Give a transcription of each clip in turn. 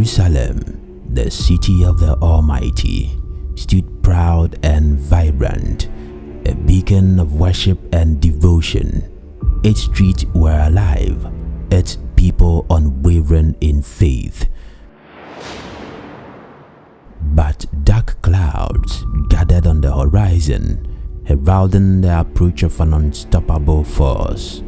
Jerusalem, the city of the Almighty, stood proud and vibrant, a beacon of worship and devotion. Its streets were alive, its people unwavering in faith. But dark clouds gathered on the horizon, heralding the approach of an unstoppable force.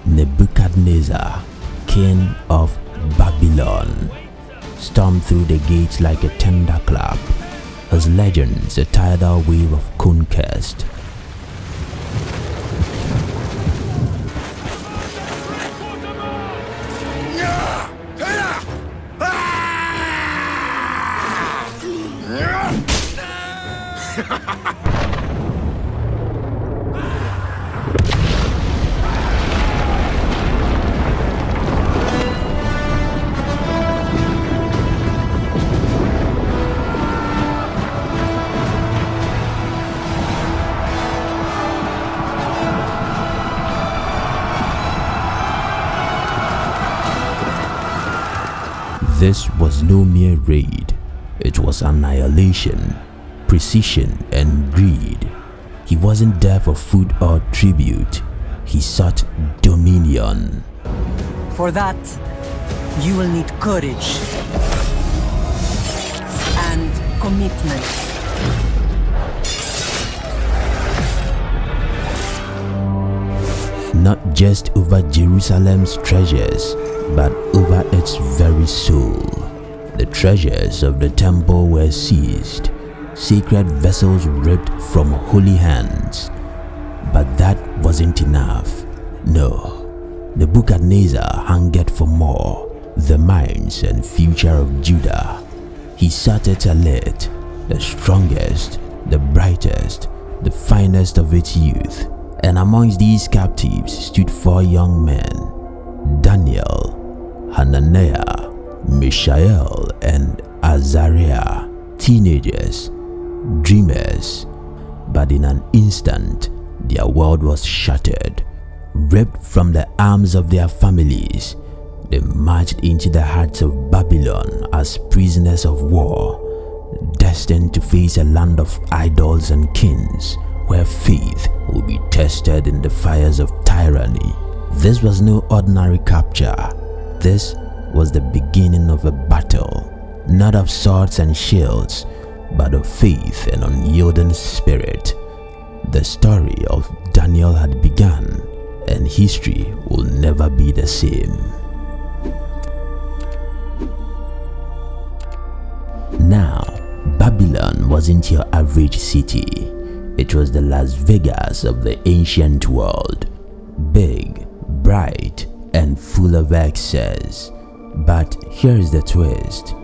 Nebuchadnezzar, king of Babylon, stormed through the gates like a thunderclap, his legends a tidal wave of conquest. This was no mere raid, it was annihilation, precision and greed. He wasn't there for food or tribute, he sought dominion. For that, you will need courage and commitment. Not just over Jerusalem's treasures, but over its very soul. The treasures of the temple were seized, sacred vessels ripped from holy hands. But that wasn't enough. No, Nebuchadnezzar hungered for more, the minds and future of Judah. He sought its elite, the strongest, the brightest, the finest of its youth. And amongst these captives stood 4 young men, Daniel, Hananiah, Mishael, and Azariah, teenagers, dreamers. But in an instant, their world was shattered. Ripped from the arms of their families, they marched into the hearts of Babylon as prisoners of war, destined to face a land of idols and kings, where faith will be tested in the fires of tyranny. This was no ordinary capture. This was the beginning of a battle, not of swords and shields, but of faith and unyielding spirit. The story of Daniel had begun, and history will never be the same. Now, Babylon wasn't your average city. It was the Las Vegas of the ancient world. Big, bright, and full of excess. But here's the twist.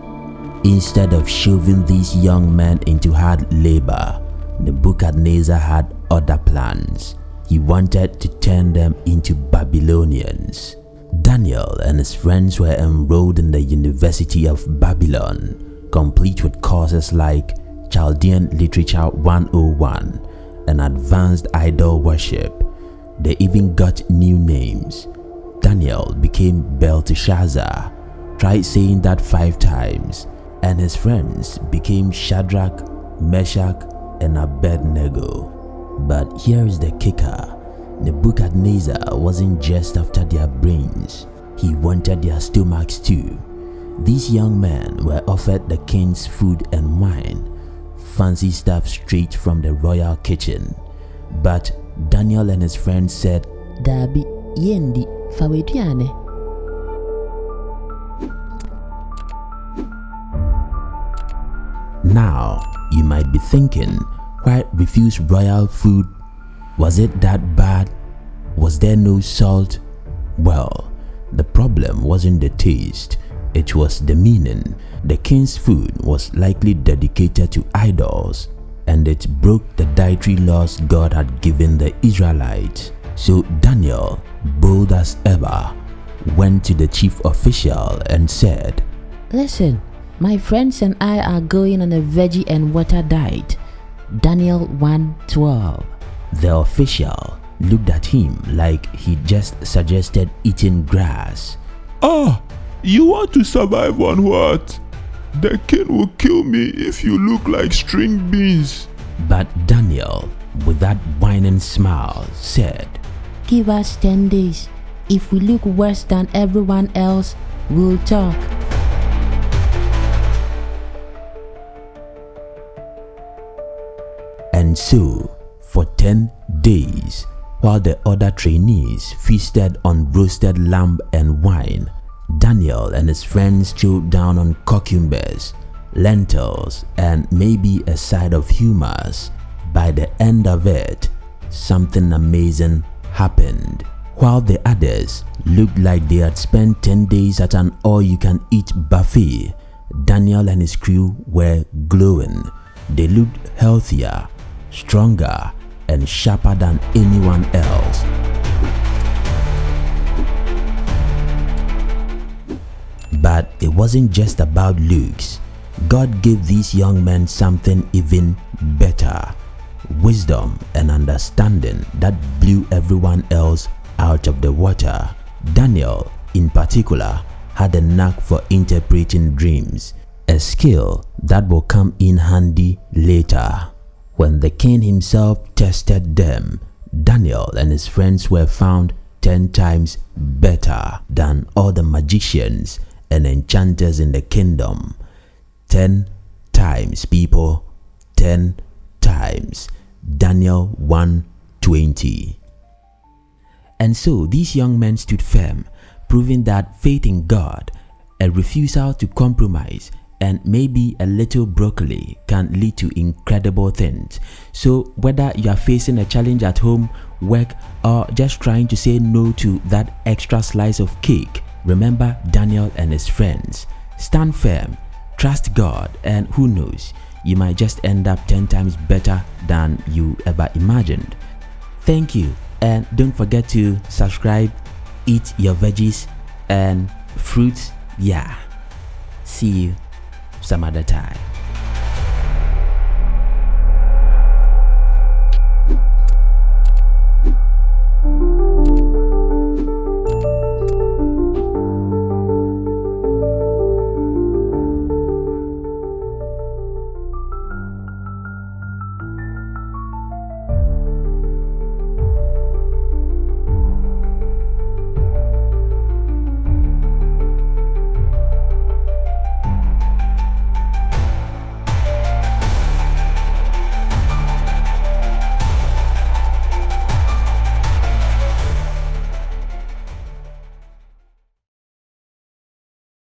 Instead of shoving these young men into hard labor, Nebuchadnezzar had other plans. He wanted to turn them into Babylonians. Daniel and his friends were enrolled in the University of Babylon, complete with courses like Chaldean Literature 101 and Advanced Idol Worship. They even got new names. Daniel became Belteshazzar. Try saying that 5 times, and his friends became Shadrach, Meshach, and Abednego. But here's the kicker. Nebuchadnezzar wasn't just after their brains, he wanted their stomachs too. These young men were offered the king's food and wine, fancy stuff straight from the royal kitchen. But Daniel and his friends said, Dabi yendi fawetuane. Now, you might be thinking, why refuse royal food? Was it that bad? Was there no salt? Well, the problem wasn't the taste, it was the meaning. The king's food was likely dedicated to idols, and it broke the dietary laws God had given the Israelites. So Daniel, bold as ever, went to the chief official and said, Listen, my friends and I are going on a veggie and water diet. Daniel 1:12. The official looked at him like he just suggested eating grass. Ah, you want to survive on what? The king will kill me if you look like string beans. But Daniel, with that whining smile, said, Give us 10 days. If we look worse than everyone else, we'll talk. And so, for 10 days, while the other trainees feasted on roasted lamb and wine, Daniel and his friends chowed down on cucumbers, lentils, and maybe a side of hummus. By the end of it, something amazing happened. While the others looked like they had spent 10 days at an all-you-can-eat buffet, Daniel and his crew were glowing. They looked healthier, stronger, and sharper than anyone else. But it wasn't just about looks. God gave these young men something even better: wisdom and understanding that blew everyone else out of the water. Daniel, in particular, had a knack for interpreting dreams, a skill that will come in handy later. When the king himself tested them, Daniel and his friends were found 10 times better than all the magicians and enchanters in the kingdom. 10 times, people. 10 times. Daniel 1:20. And so these young men stood firm, proving that faith in God, a refusal to compromise, and maybe a little broccoli can lead to incredible things. So whether you are facing a challenge at home, work, or just trying to say no to that extra slice of cake, remember Daniel and his friends. Stand firm, trust God, and who knows, you might just end up 10 times better than you ever imagined. Thank you, and don't forget to subscribe, eat your veggies and fruits. Yeah, see you some other time.